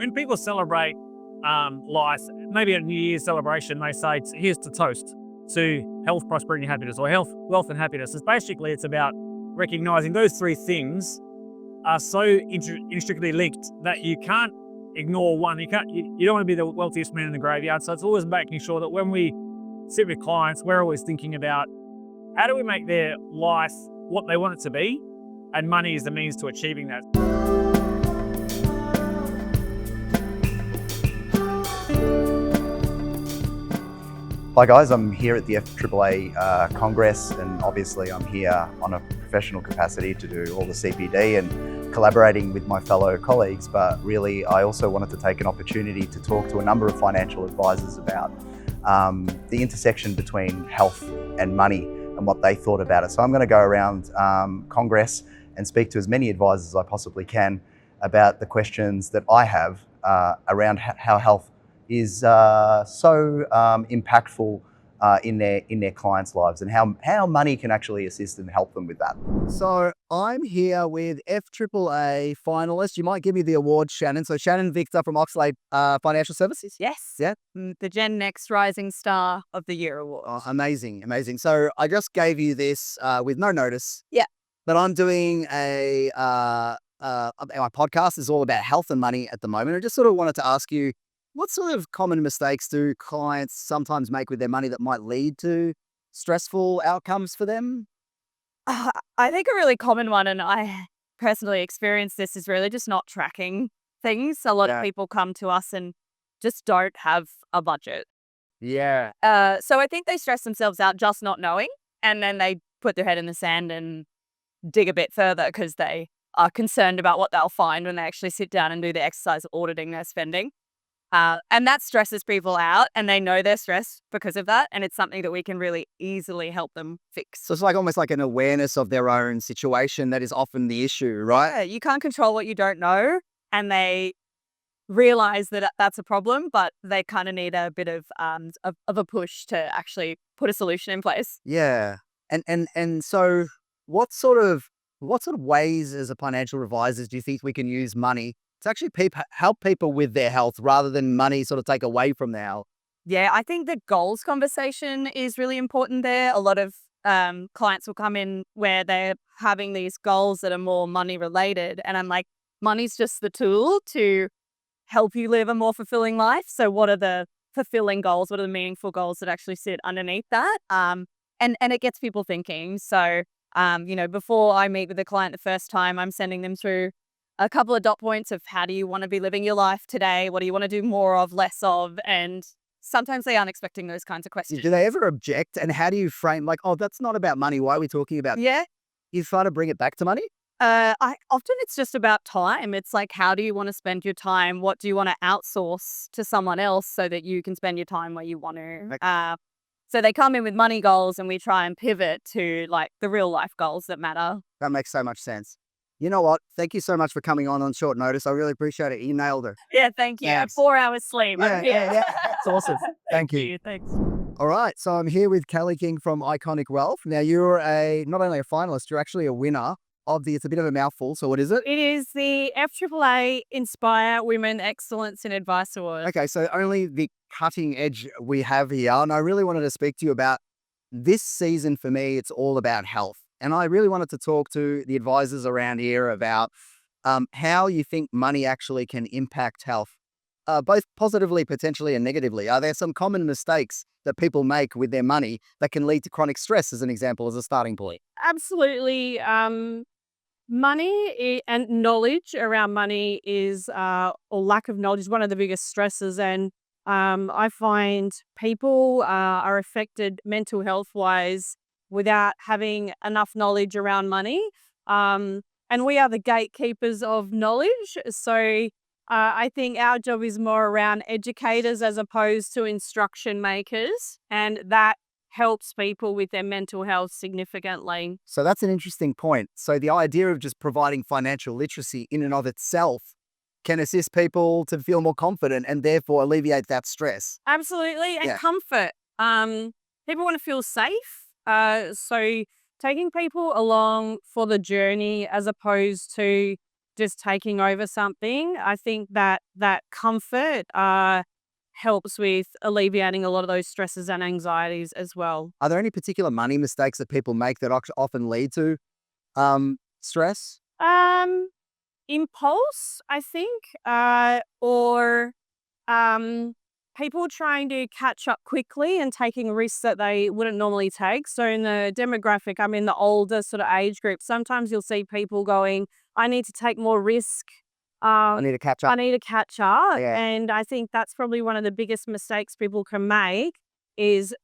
when people celebrate life, maybe a New Year's celebration, they say, here's to toast to health, prosperity, and happiness, or health, wealth, and happiness. It's about recognizing those three things are so intricately linked that you can't ignore one. You don't want to be the wealthiest man in the graveyard. So it's always making sure that when we sit with clients, we're always thinking about how do we make their life what they want it to be, and money is the means to achieving that. Hi guys, I'm here at the 𝐼𝐀𝐀𝐀 Congress, and obviously I'm here on a professional capacity to do all the CPD and collaborating with my fellow colleagues, but really I also wanted to take an opportunity to talk to a number of financial advisors about the intersection between health and money and what they thought about it. So I'm going to go around Congress and speak to as many advisors as I possibly can about the questions that I have around how health is so impactful in their clients' lives, and how money can actually assist and help them with that. So I'm here with 𝐼𝐀𝐀𝐀 finalist. You might give me the award, Shannon. So Shannon Victor from 𝐼𝐀𝐀𝐀 Financial Services. Yes. Yeah. The Gen Next Rising Star of the Year award. Oh, amazing, amazing. So I just gave you this with no notice. Yeah. But I'm doing my podcast is all about health and money at the moment. I just sort of wanted to ask you, what sort of common mistakes do clients sometimes make with their money that might lead to stressful outcomes for them? I think a really common one, and I personally experienced this, is really just not tracking things. A lot of people come to us and just don't have a budget. Yeah. So I think they stress themselves out just not knowing, and then they put their head in the sand and dig a bit further because they are concerned about what they'll find when they actually sit down and do the exercise of auditing their spending. And that stresses people out, and they know they're stressed because of that. And it's something that we can really easily help them fix. So it's like almost like an awareness of their own situation that is often the issue, right? Yeah, you can't control what you don't know. And they realize that that's a problem, but they kind of need a bit of a push to actually put a solution in place. Yeah. And so what sort of ways as a financial advisors do you think we can use money to actually help people with their health rather than money sort of take away from their health? Yeah, I think the goals conversation is really important there. A lot of clients will come in where they're having these goals that are more money related. And I'm like, money's just the tool to help you live a more fulfilling life. So what are the fulfilling goals? What are the meaningful goals that actually sit underneath that? And it gets people thinking. So, before I meet with a client the first time, I'm sending them through a couple of dot points of how do you want to be living your life today? What do you want to do more of, less of? And sometimes they aren't expecting those kinds of questions. Do they ever object? And how do you frame like, oh, that's not about money. Why are we talking about? Yeah. You try to bring it back to money? Often it's just about time. It's like, how do you want to spend your time? What do you want to outsource to someone else so that you can spend your time where you want to? So they come in with money goals, and we try and pivot to like the real life goals that matter. That makes so much sense. You know what? Thank you so much for coming on short notice. I really appreciate it. You nailed it. Yeah, thank you. Thanks. 4 hours sleep. Yeah. That's awesome. Thank you. Thanks. All right. So I'm here with Kelly King from 𝐼𝐀𝐀𝐀 Wealth. Now, you're not only a finalist, you're actually a winner of it's a bit of a mouthful. So what is it? It is the 𝐼𝐀𝐀𝐀 Inspire Women Excellence in Advice Award. Okay. So only the cutting edge we have here. And I really wanted to speak to you about this season. For me, it's all about health. And I really wanted to talk to the advisors around here about how you think money actually can impact health, both positively, potentially, and negatively. Are there some common mistakes that people make with their money that can lead to chronic stress, as an example, as a starting point? Absolutely. Money and knowledge around money is, or lack of knowledge, is one of the biggest stresses. And I find people are affected mental health wise without having enough knowledge around money. And we are the gatekeepers of knowledge. So I think our job is more around educators as opposed to instruction makers. And that helps people with their mental health significantly. So that's an interesting point. So the idea of just providing financial literacy in and of itself can assist people to feel more confident and therefore alleviate that stress. Absolutely. And Yeah. comfort. People want to feel safe. So taking people along for the journey as opposed to just taking over something. I think that comfort helps with alleviating a lot of those stresses and anxieties as well. Are there any particular money mistakes that people make that often lead to stress? Um, Impulse, I think, or people trying to catch up quickly and taking risks that they wouldn't normally take. So in the demographic, I'm in the older sort of age group. Sometimes you'll see people going, I need to take more risk. I need to catch I up. need to catch up. Yeah. And I think that's probably one of the biggest mistakes people can make is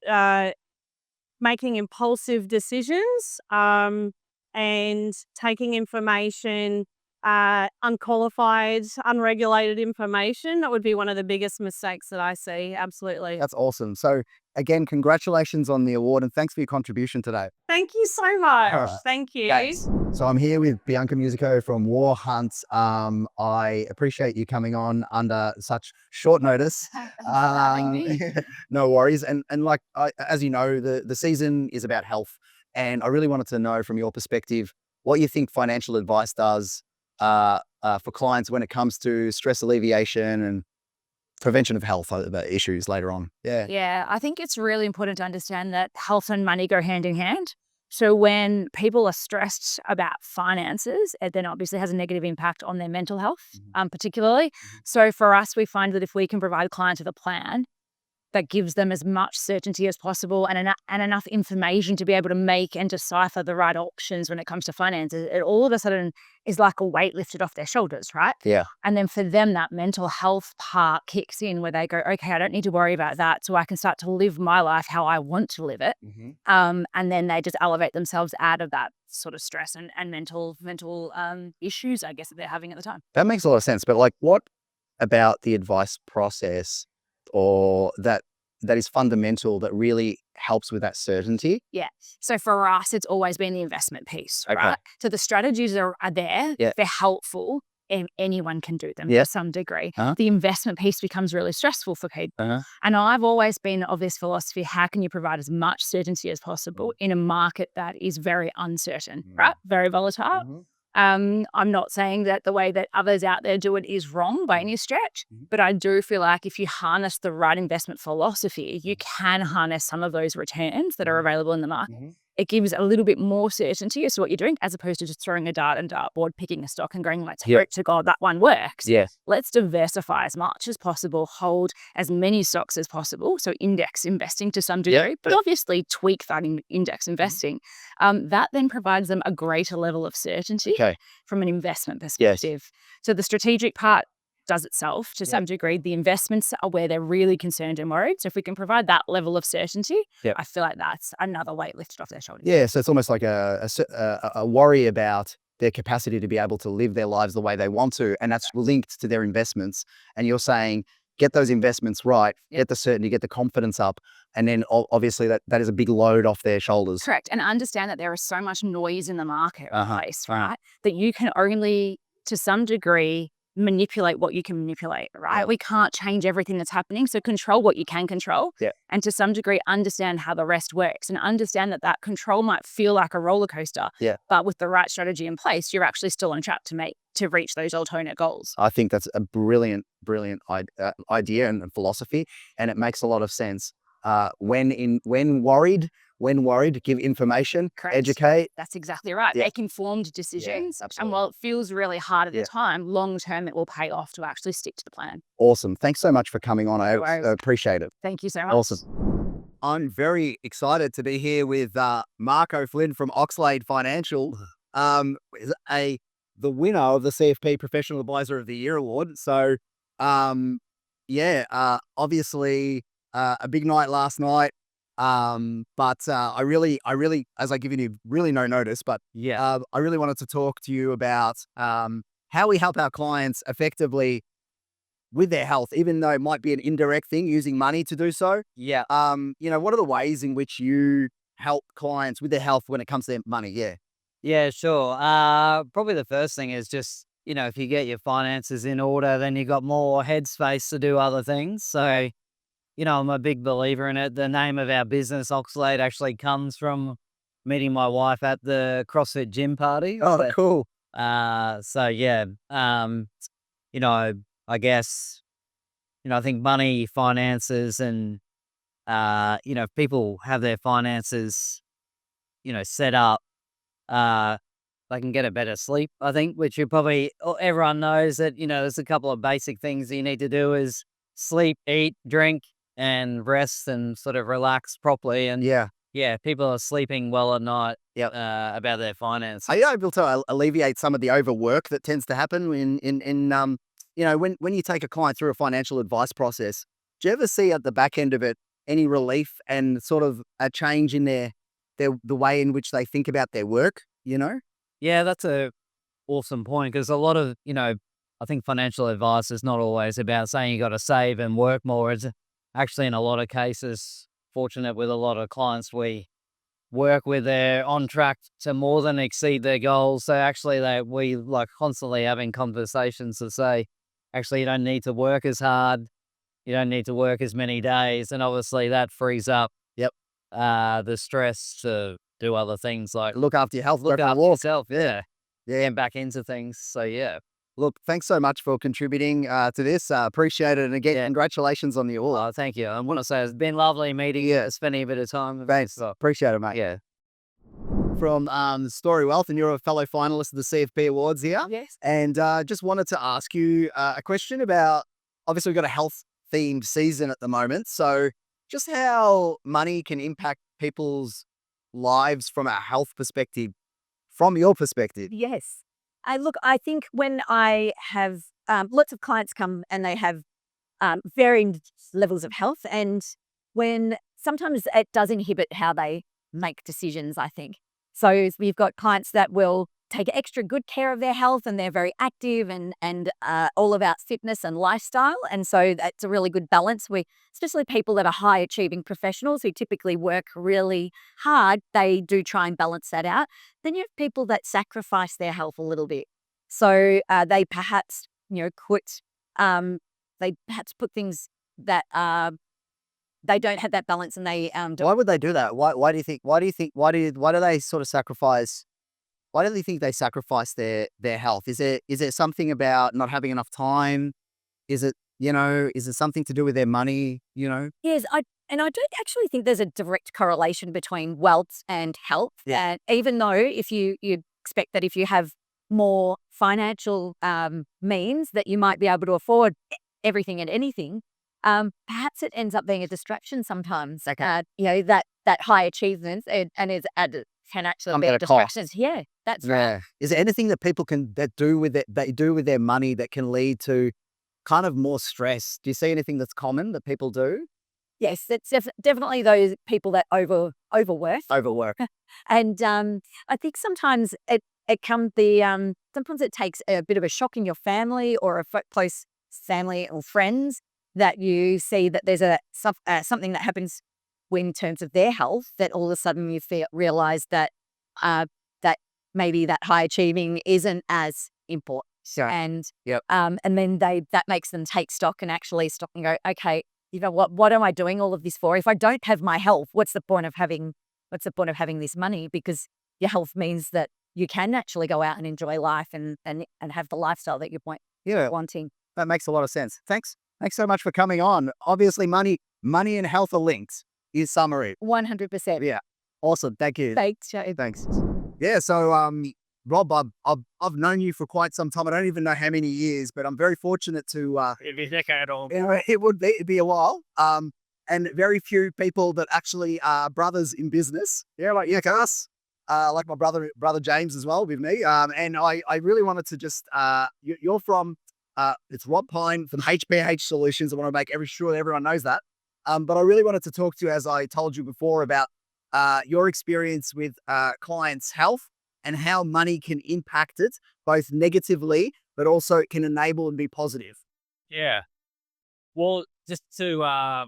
making impulsive decisions and taking information, unqualified, unregulated information. That would be one of the biggest mistakes that I see. Absolutely. That's awesome. So again, congratulations on the award and thanks for your contribution today. Thank you so much. All right. Thank you. Guys, so I'm here with Bianca Musico from War Hunt. I appreciate you coming on under such short notice. No worries. And like, as you know, the season is about health. And I really wanted to know from your perspective, what you think financial advice does for clients when it comes to stress alleviation and prevention of health issues later on. Yeah. Yeah, I think it's really important to understand that health and money go hand in hand. So when people are stressed about finances, it then obviously has a negative impact on their mental health, particularly. So for us, we find that if we can provide clients with a plan that gives them as much certainty as possible and enough information to be able to make and decipher the right options when it comes to finances, it all of a sudden is like a weight lifted off their shoulders, right? Yeah. And then for them, that mental health part kicks in where they go, okay, I don't need to worry about that. So I can start to live my life how I want to live it. And then they just elevate themselves out of that sort of stress and mental issues, I guess, that they're having at the time. That makes a lot of sense. But like, what about the advice process or that is fundamental that really helps with that certainty? Yeah. So for us, it's always been the investment piece, Okay. right? So the strategies are there. Yeah. They're helpful. And anyone can do them Yeah. to some degree. Uh-huh. The investment piece becomes really stressful for people. Uh-huh. And I've always been of this philosophy, how can you provide as much certainty as possible in a market that is very uncertain, right? Very volatile. I'm not saying that the way that others out there do it is wrong by any stretch, but I do feel like if you harness the right investment philosophy, you can harness some of those returns that are available in the market. It gives a little bit more certainty as to what you're doing, as opposed to just throwing a dart and dartboard, picking a stock and going, let's hope to God that one works. Yeah. Let's diversify as much as possible, hold as many stocks as possible. So index investing to some degree, but obviously tweak that index investing. That then provides them a greater level of certainty from an investment perspective. So the strategic part does itself to some degree. The investments are where they're really concerned and worried. So if we can provide that level of certainty, I feel like that's another weight lifted off their shoulders. Yeah, so it's almost like a worry about their capacity to be able to live their lives the way they want to, and that's linked to their investments. And you're saying, get those investments right, get the certainty, get the confidence up, and then obviously that is a big load off their shoulders. Correct. And understand that there is so much noise in the marketplace, right? That you can only, to some degree, manipulate what you can manipulate, right? We can't change everything that's happening. So control what you can control. And to some degree, understand how the rest works and understand that control might feel like a roller coaster. But with the right strategy in place, you're actually still on track to reach those alternate goals. I think that's a brilliant idea and philosophy. And it makes a lot of sense. When worried, give information, educate. That's exactly right. Make informed decisions. And while it feels really hard at the time, long term, it will pay off to actually stick to the plan. Awesome. Thanks so much for coming on. I appreciate it. Thank you so much. Awesome. I'm very excited to be here with Mark O'Flynn from 𝐅𝐀𝐀𝐀 Financial, the winner of the CFP Professional Advisor of the Year award. So, obviously a big night last night. But I really, as I given you really no notice, but I really wanted to talk to you about how we help our clients effectively with their health, even though it might be an indirect thing, using money to do so. What are the ways in which you help clients with their health when it comes to their money? Yeah, sure. Probably the first thing is just, if you get your finances in order, then you got more headspace to do other things. So, I'm a big believer in it. The name of our business, 𝐅𝐀𝐀𝐀, actually comes from meeting my wife at the CrossFit gym party. Oh, cool. So yeah, you know, I guess, I think money, finances, and if people have their finances, set up, they can get a better sleep, I think, which everyone knows that, there's a couple of basic things that you need to do is sleep, eat, drink, and rest and sort of relax properly. And Yeah. yeah, people are sleeping well at night Yep. about their finances. Are you able to alleviate some of the overwork that tends to happen when you take a client through a financial advice process? Do you ever see at the back end of it any relief and sort of a change in the way in which they think about their work? Yeah, that's a awesome point because a lot of, I think financial advice is not always about saying you got to save and work more. It's actually in a lot of cases, fortunate with a lot of clients we work with, they're on track to more than exceed their goals. So actually we like constantly having conversations to say, actually, you don't need to work as hard. You don't need to work as many days. And obviously that frees up Yep. the stress to do other things like Look after your health. look go for a after walk. yourself. Yeah. Yeah. Get back into things. So yeah. Look, thanks so much for contributing to this. Appreciate it. And again, Yeah. congratulations on the award. Oh, thank you. I want to say it's been lovely meeting you, spending a bit of time with you. Thanks. So, Appreciate it, mate. yeah. From Story Wealth, and you're a fellow finalist of the CFP Awards here. Yes. And just wanted to ask you a question about, obviously we've got a health themed season at the moment. So just how money can impact people's lives from a health perspective, from your perspective. Yes. Look, I think when I have lots of clients come and they have varying levels of health, and when sometimes it does inhibit how they make decisions, I think. So we've got clients that will take extra good care of their health and they're very active and all about fitness and lifestyle. And so that's a really good balance. Especially people that are high achieving professionals who typically work really hard, they do try and balance that out. Then you have people that sacrifice their health a little bit. So they perhaps, they perhaps put things that they don't have that balance, and they Why would they do that? Why do they sort of sacrifice? Why do they think they sacrifice their health? Is it something about not having enough time? Is it something to do with their money? Yes, I don't actually think there's a direct correlation between wealth and health. Yeah. Even though if you expect that if you have more financial means that you might be able to afford everything and anything, perhaps it ends up being a distraction sometimes. Okay. That high achievement and is added can actually Come be at a cost. distractions. Yeah, that's right. Yeah. Is there anything that people do with their money that can lead to kind of more stress? Do you see anything that's common that people do? Yes, it's definitely those people that overwork. Overwork. And I think sometimes sometimes it takes a bit of a shock in your family or a close family or friends that you see that there's something that happens in terms of their health, that all of a sudden you realize that that maybe that high achieving isn't as important. Sure. And Yep. and then that makes them take stock and actually stop and go, okay, what am I doing all of this for? If I don't have my health, what's the point of having this money? Because your health means that you can actually go out and enjoy life and have the lifestyle that you're wanting. That makes a lot of sense. Thanks so much for coming on. Obviously, money and health are linked. Is summary. 100%. Yeah. Awesome. Thank you. Thanks, Joe. Thanks. Yeah. So, Rob, I've known you for quite some time. I don't even know how many years, but I'm very fortunate to. It'd be a decade or It'd be a while. And very few people that actually are brothers in business. Yeah, like us. Like my brother James as well with me. And I really wanted to just. You're from. It's Rob Pine from HPH Solutions. I want to make sure that everyone knows that. But I really wanted to talk to you, as I told you before, about your experience with clients' health and how money can impact it, both negatively, but also it can enable and be positive. Yeah. Well, just to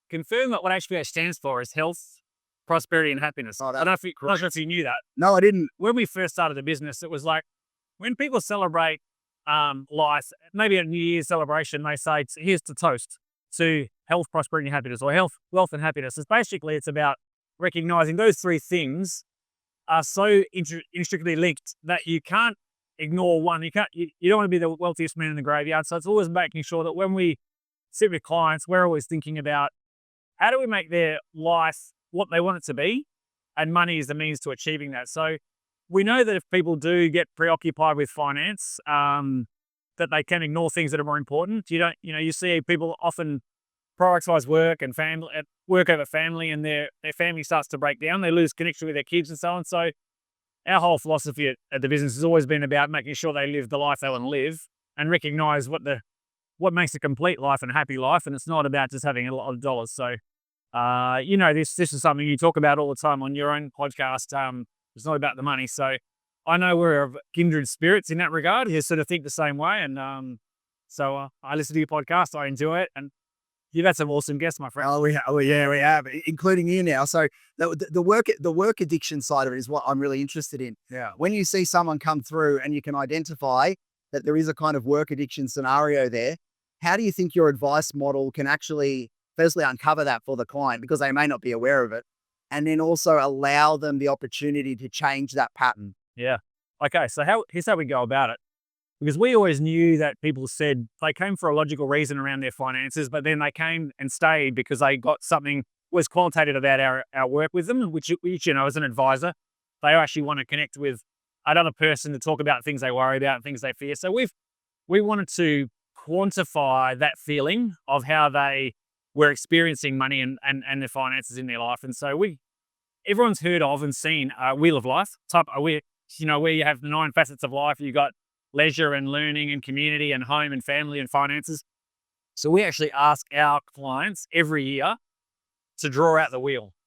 confirm that what HPH stands for is health, prosperity, and happiness. Oh, I don't know if you knew that. No, I didn't. When we first started the business, it was like when people celebrate life, maybe a New Year's celebration, they say, here's to toast to health, prosperity, and happiness, or health, wealth, and happiness. It's about recognizing those three things are so intricately linked that you can't ignore one. You don't want to be the wealthiest man in the graveyard. So it's always making sure that when we sit with clients, we're always thinking about how do we make their life what they want it to be, and money is the means to achieving that. So we know that if people do get preoccupied with finance, that they can ignore things that are more important. You see people often prioritize work and family, work over family, and their family starts to break down. They lose connection with their kids and so on. So our whole philosophy at the business has always been about making sure they live the life they want to live and recognize what makes a complete life and a happy life. And it's not about just having a lot of dollars. So, this is something you talk about all the time on your own podcast. It's not about the money. So I know we're of kindred spirits in that regard. You sort of think the same way. And so I listen to your podcast. I enjoy it. And you've had some awesome guests, my friend. We have, including you now. So the work addiction side of it is what I'm really interested in. Yeah. When you see someone come through and you can identify that there is a kind of work addiction scenario there, how do you think your advice model can actually firstly uncover that for the client, because they may not be aware of it, and then also allow them the opportunity to change that pattern? Yeah. Okay. So here's how we go about it. Because we always knew that people said they came for a logical reason around their finances, but then they came and stayed because they got something was qualitative about our work with them, which as an advisor, they actually want to connect with another person to talk about things they worry about and things they fear. So we wanted to quantify that feeling of how they were experiencing money and their finances in their life. And so everyone's heard of and seen a wheel of life type of where you have the 9 facets of life. You got leisure and learning and community and home and family and finances. So we actually ask our clients every year to draw out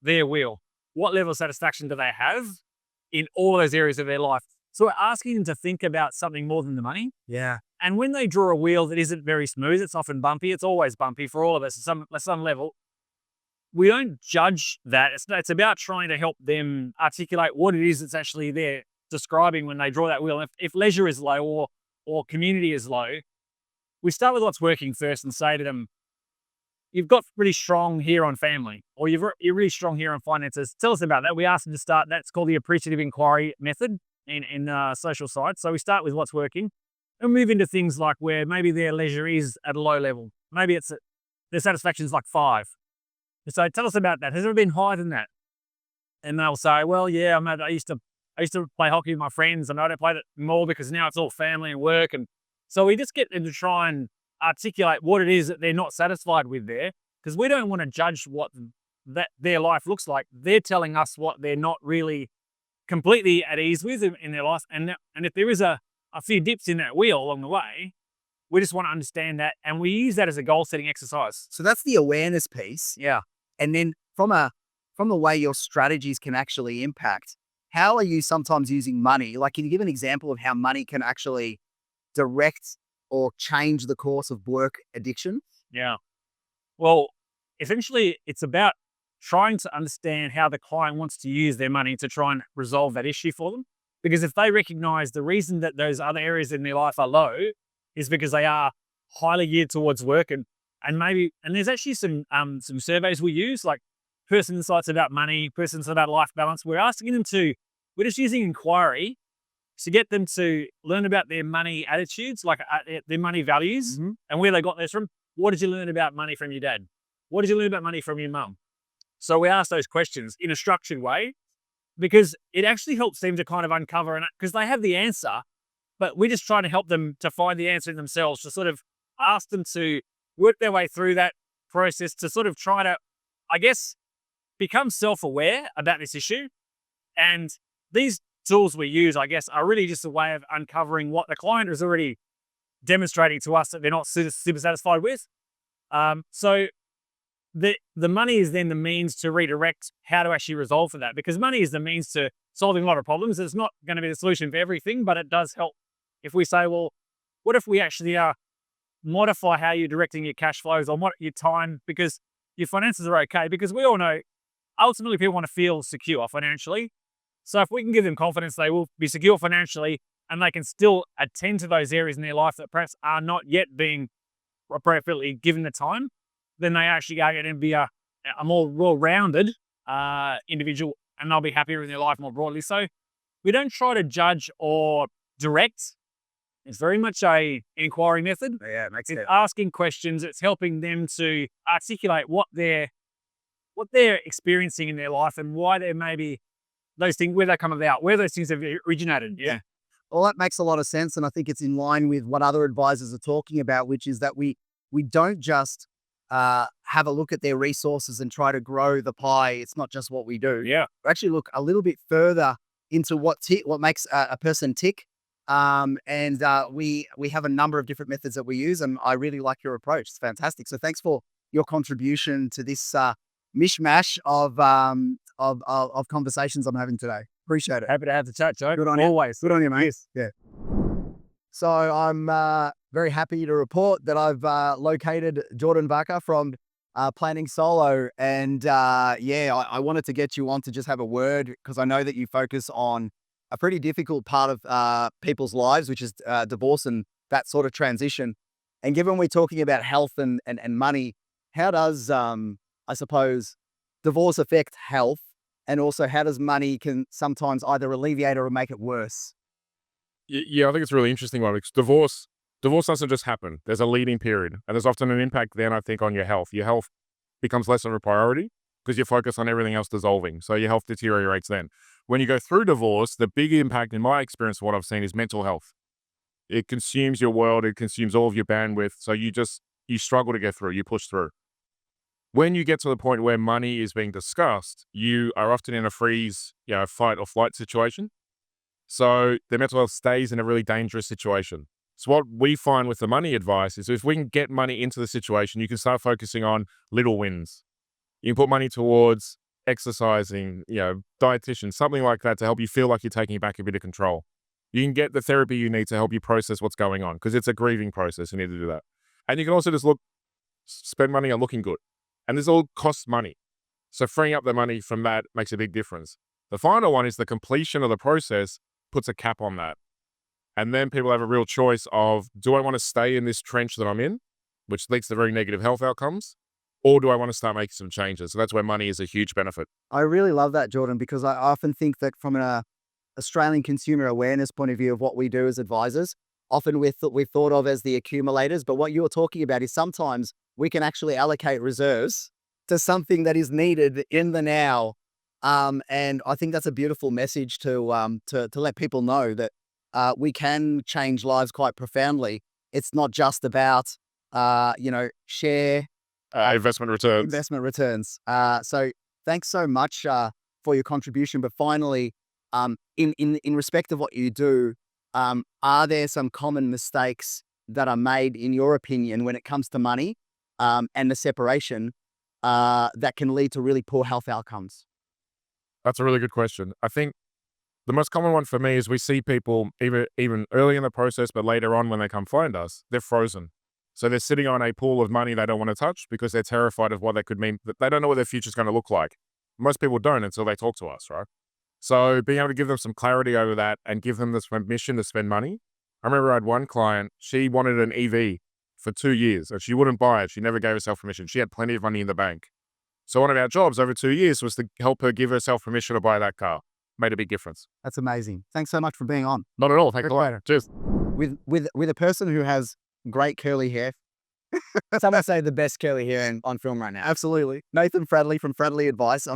their wheel. What level of satisfaction do they have in all those areas of their life? So we're asking them to think about something more than the money. Yeah. And when they draw a wheel that isn't very smooth, it's often bumpy. It's always bumpy for all of us at some level. We don't judge that. It's about trying to help them articulate what it is that's actually there describing when they draw that wheel. If leisure is low or community is low, we start with what's working first and say to them, you've got pretty strong here on family, or you're really strong here on finances. Tell us about that. We ask them to start. That's called the appreciative inquiry method in social science. So we start with what's working and move into things like where maybe their leisure is at a low level. Maybe their satisfaction is like 5. So tell us about that. Has it ever been higher than that? And they'll say, well, yeah, I used to play hockey with my friends, and I don't play that more because now it's all family and work. And so we just get them to try and articulate what it is that they're not satisfied with there, because we don't want to judge what their life looks like. They're telling us what they're not really completely at ease with in their life. And if there is a few dips in that wheel along the way, we just want to understand that. And we use that as a goal setting exercise. So that's the awareness piece. Yeah. And then from the way your strategies can actually impact, how are you sometimes using money? Like, can you give an example of how money can actually direct or change the course of work addiction? Yeah. Well, essentially, it's about trying to understand how the client wants to use their money to try and resolve that issue for them. Because if they recognize the reason that those other areas in their life are low is because they are highly geared towards work, and there's actually some surveys we use, like person insights about money, person insights about life balance. We're just using inquiry to get them to learn about their money attitudes, like their money values, and where they got those from. What did you learn about money from your dad? What did you learn about money from your mum? So we ask those questions in a structured way, because it actually helps them to kind of uncover, because they have the answer, but we're just trying to help them to find the answer in themselves, to sort of ask them to work their way through that process, to sort of try to, I guess, become self-aware about this issue. And these tools we use, I guess, are really just a way of uncovering what the client is already demonstrating to us that they're not super satisfied with. So the money is then the means to redirect how to actually resolve for that, because money is the means to solving a lot of problems. It's not going to be the solution for everything, but it does help. If we say, well, what if we actually modify how you're directing your cash flows or your time, because your finances are okay, because we all know ultimately people want to feel secure financially. So if we can give them confidence they will be secure financially, and they can still attend to those areas in their life that perhaps are not yet being appropriately given the time, then they actually are going to be a more well-rounded individual and they'll be happier in their life more broadly. So we don't try to judge or direct. It's very much a inquiry method. Yeah, it makes It's sense. asking questions. It's helping them to articulate what they're experiencing in their life and why there may be those things, where they come about, where those things have originated. Yeah. Well, that makes a lot of sense, and I think it's in line with what other advisors are talking about, which is that we don't just have a look at their resources and try to grow the pie. It's not just what we do. Yeah. We actually look a little bit further into what makes a person tick. And we have a number of different methods that we use, and I really like your approach. It's fantastic. So thanks for your contribution to this mishmash of conversations I'm having today. Appreciate it. Happy to have the chat, Joe. Good on you. Always. Good on you, mate. Yes. Yeah. So I'm very happy to report that I've located Jordan Vaca from Planning Solo. And I wanted to get you on to just have a word, because I know that you focus on a pretty difficult part of people's lives, which is divorce and that sort of transition. And given we're talking about health and money, how does, I suppose, divorce affect health? And also, how does money can sometimes either alleviate or make it worse? Yeah, I think it's a really interesting one, because divorce doesn't just happen. There's a leading period, and there's often an impact then, I think, on your health. Your health becomes less of a priority because you focus on everything else dissolving. So your health deteriorates then. When you go through divorce, the big impact, in my experience, what I've seen, is mental health. It consumes your world. It consumes all of your bandwidth. So you struggle to get through. You push through. When you get to the point where money is being discussed, you are often in a freeze, fight or flight situation. So the mental health stays in a really dangerous situation. So what we find with the money advice is, if we can get money into the situation, you can start focusing on little wins. You can put money towards exercising, dietitian, something like that, to help you feel like you're taking back a bit of control. You can get the therapy you need to help you process what's going on, because it's a grieving process. You need to do that. And you can also just spend money on looking good. And this all costs money. So freeing up the money from that makes a big difference. The final one is the completion of the process puts a cap on that. And then people have a real choice of, do I want to stay in this trench that I'm in, which leads to very negative health outcomes, or do I want to start making some changes? So that's where money is a huge benefit. I really love that, Jordan, because I often think that from an Australian consumer awareness point of view of what we do as advisors, often we're thought of as the accumulators. But what you're talking about is sometimes we can actually allocate reserves to something that is needed in the now. And I think that's a beautiful message to let people know that we can change lives quite profoundly. It's not just about, share Investment returns. So thanks so much for your contribution. But finally, in respect of what you do, are there some common mistakes that are made, in your opinion, when it comes to money and the separation that can lead to really poor health outcomes? That's a really good question. I think the most common one for me is, we see people even early in the process, but later on when they come find us, they're frozen. So they're sitting on a pool of money they don't want to touch because they're terrified of what that could mean. They don't know what their future is going to look like. Most people don't until they talk to us, right? So being able to give them some clarity over that and give them this permission to spend money. I remember I had one client, she wanted an EV for 2 years and she wouldn't buy it. She never gave herself permission. She had plenty of money in the bank. So one of our jobs over 2 years was to help her give herself permission to buy that car. Made a big difference. That's amazing. Thanks so much for being on. Not at all. Thanks a lot. Cheers. With a person who has great curly hair. Some would say the best curly hair on film right now. Absolutely. Nathan Fradley from Fradley Advice.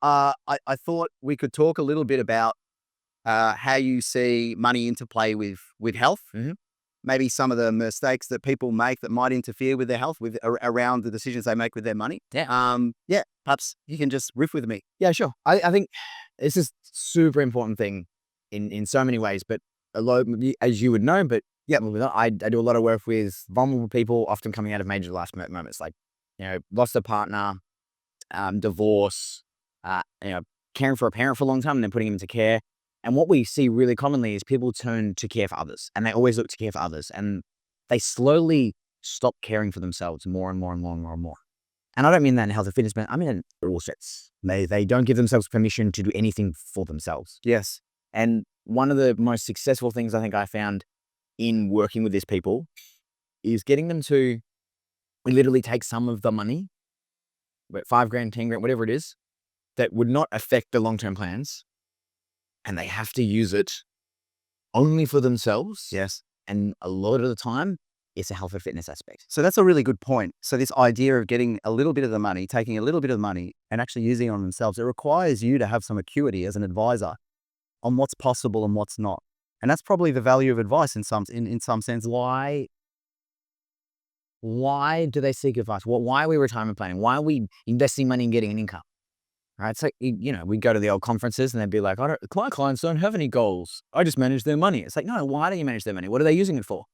I thought we could talk a little bit about how you see money interplay with health. Mm-hmm. Maybe some of the mistakes that people make that might interfere with their health, around the decisions they make with their money. Yeah. Perhaps you can just riff with me. Yeah, sure. I think this is super important thing in so many ways, but a lot, as you would know, but yeah, I do a lot of work with vulnerable people, often coming out of major life moments, like, lost a partner, divorce, caring for a parent for a long time and then putting them into care. And what we see really commonly is people turn to care for others, and they always look to care for others, and they slowly stop caring for themselves more and more and more and more and more. And I don't mean that in health and fitness, but I mean in all sets. They don't give themselves permission to do anything for themselves. Yes. And one of the most successful things I think I found in working with these people is getting them to literally take some of the money, but $5,000, $10,000, whatever it is, that would not affect the long-term plans, and they have to use it only for themselves. Yes. And a lot of the time, it's a health and fitness aspect. So that's a really good point. So this idea of getting a little bit of the money, taking a little bit of the money and actually using it on themselves, it requires you to have some acuity as an advisor on what's possible and what's not. And that's probably the value of advice in some sense. Why do they seek advice? Why are we retirement planning? Why are we investing money in getting an income? Right? So, we go to the old conferences and they'd be like, my clients don't have any goals. I just manage their money. It's like, no, why do you manage their money? What are they using it for?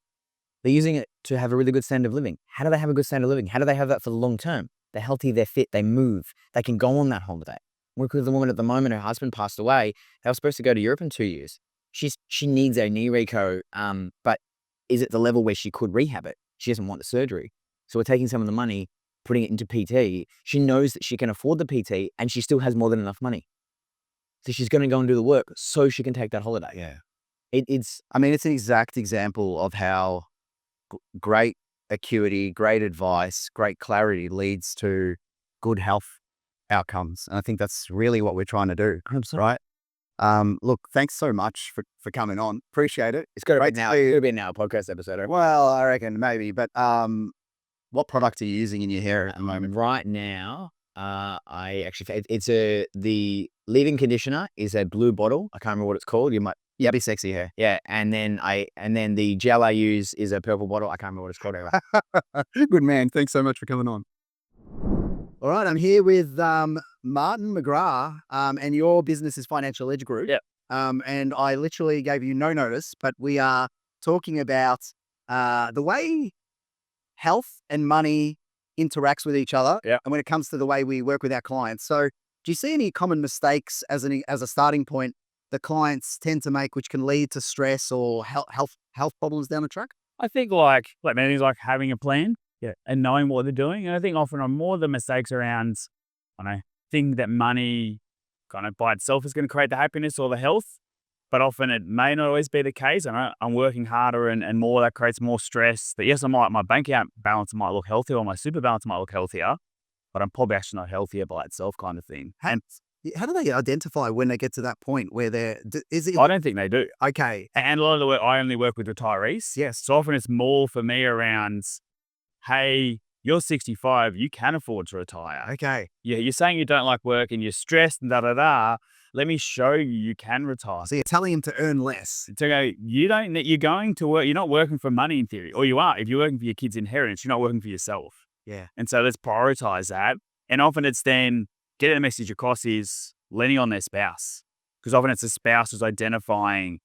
They're using it to have a really good standard of living. How do they have a good standard of living? How do they have that for the long term? They're healthy, they're fit, they move. They can go on that holiday. Work with the woman at the moment, her husband passed away. They were supposed to go to Europe in 2 years. She needs a knee reco, but is at the level where she could rehab it. She doesn't want the surgery. So we're taking some of the money, putting it into PT. She knows that she can afford the PT and she still has more than enough money. So she's going to go and do the work so she can take that holiday. Yeah. It's an exact example of how great acuity, great advice, great clarity leads to good health outcomes. And I think that's really what we're trying to do. 100%. Right? Look, thanks so much for coming on. Appreciate it. It's got to Great be now. to see you. It'll be now a podcast episode. Right? Well, I reckon maybe, but what product are you using in your hair at the moment? Right now, I actually the leave-in conditioner is a blue bottle. I can't remember what it's called. You might. Yeah, be sexy hair. Yeah, and then the gel I use is a purple bottle. I can't remember what it's called. Anyway. Good man. Thanks so much for coming on. All right, I'm here with Martin McGrath, and your business is Financial Edge Group. Yep. And I literally gave you no notice, but we are talking about the way health and money interacts with each other, Yep. and when it comes to the way we work with our clients. So, do you see any common mistakes as a starting point that clients tend to make, which can lead to stress or health problems down the track? I think like many like having a plan, and knowing what they're doing. And I think often on more the mistakes around, think that money kind of by itself is going to create the happiness or the health, but often it may not always be the case. I'm working harder and more, that creates more stress. That yes, my bank account balance might look healthier or my super balance might look healthier, but I'm probably actually not healthier by itself, kind of thing. How do they identify when they get to that point where I don't think they do. Okay. And a lot of the work, I only work with retirees. Yes. So often it's more for me around, hey, you're 65, you can afford to retire. Okay. Yeah, you're saying you don't like work and you're stressed and da-da-da. Let me show you can retire. So you're telling them to earn less. To go, you're going to work, you're not working for money in theory, or you are. If you're working for your kid's inheritance, you're not working for yourself. Yeah. And so let's prioritize that. And often it's then getting the message across is leaning on their spouse. Because often it's the spouse who's identifying,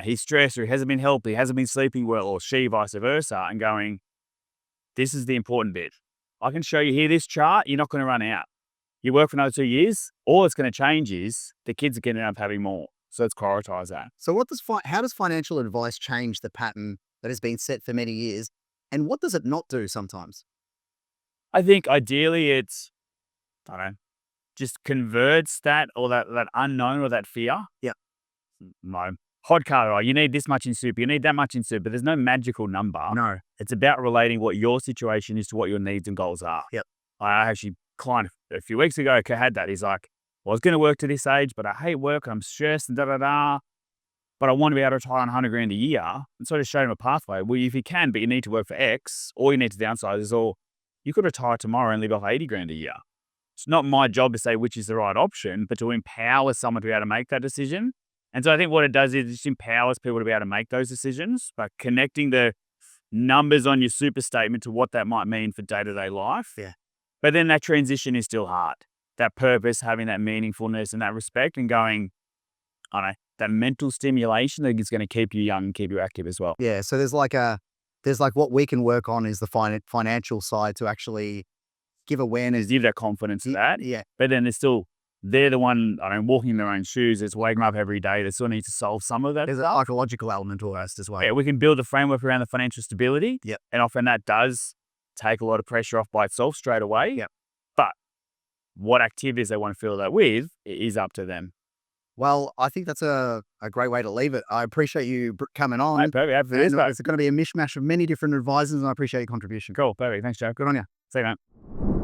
he's stressed or he hasn't been healthy, he hasn't been sleeping well, or she vice versa, and going, this is the important bit. I can show you here this chart, you're not going to run out. You work for another 2 years, all that's going to change is the kids are going to end up having more. So let's prioritize that. So how does financial advice change the pattern that has been set for many years? And what does it not do sometimes? I think ideally it's, just converts that or that unknown or that fear. Yeah. No. Hot car, you need this much in super, you need that much in super, but there's no magical number. No. It's about relating what your situation is to what your needs and goals are. Yep. I actually, client a few weeks ago had that. He's like, well, I was going to work to this age, but I hate work and I'm stressed and da-da-da. But I want to be able to retire on 100 grand a year. And so I just showed him a pathway. Well, if you can, but you need to work for X, all you need to downsize is you could retire tomorrow and live off 80 grand a year. It's not my job to say which is the right option, but to empower someone to be able to make that decision. And so I think what it does is it just empowers people to be able to make those decisions by connecting the numbers on your super statement to what that might mean for day-to-day life. Yeah. But then that transition is still hard. That purpose, having that meaningfulness and that respect and going, that mental stimulation that is going to keep you young and keep you active as well. Yeah. So there's like what we can work on is the financial side to actually give awareness. Give that confidence to that. Yeah. But then they're the one, walking in their own shoes. It's waking up every day. They still need to solve some of that. There's a psychological element almost as well. Yeah, we can build a framework around the financial stability. Yep. And often that does take a lot of pressure off by itself straight away. Yep. But what activities they want to fill that with is up to them. Well, I think that's a great way to leave it. I appreciate you coming on. Right, perfect. It's going to be a mishmash of many different advisors, and I appreciate your contribution. Cool. Perfect. Thanks, Joe. Good on you. See you, mate.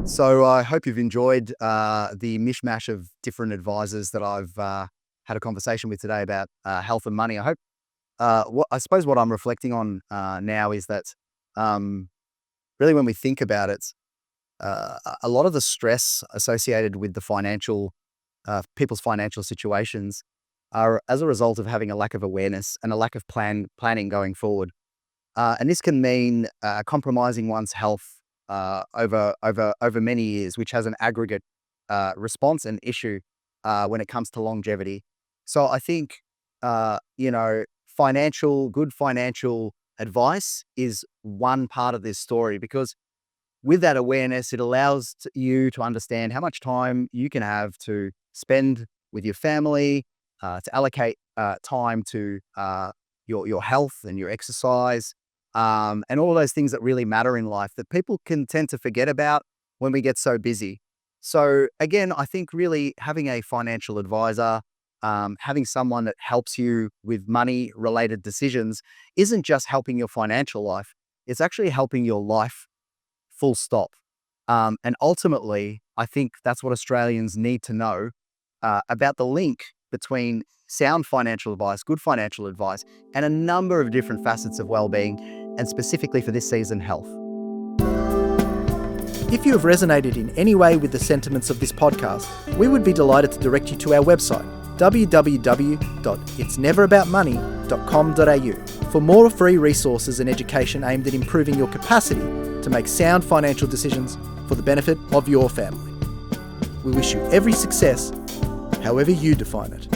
So I hope you've enjoyed the mishmash of different advisors that I've had a conversation with today about health and money. I hope, I suppose what I'm reflecting on now is that really when we think about it, a lot of the stress associated with the people's financial situations are as a result of having a lack of awareness and a lack of planning going forward. And this can mean compromising one's health over many years, which has an aggregate response and issue when it comes to longevity. So I think, good financial advice is one part of this story, because with that awareness, it allows you to understand how much time you can have to spend with your family, to allocate time to your health and your exercise, and all those things that really matter in life that people can tend to forget about when we get so busy. So again, I think really having a financial advisor, having someone that helps you with money-related decisions isn't just helping your financial life, it's actually helping your life full stop. And ultimately, I think that's what Australians need to know about the link between sound financial advice, good financial advice, and a number of different facets of well-being, and specifically for this season, health. If you have resonated in any way with the sentiments of this podcast, we would be delighted to direct you to our website, www.itsneveraboutmoney.com.au, for more free resources and education aimed at improving your capacity to make sound financial decisions for the benefit of your family. We wish you every success, however you define it.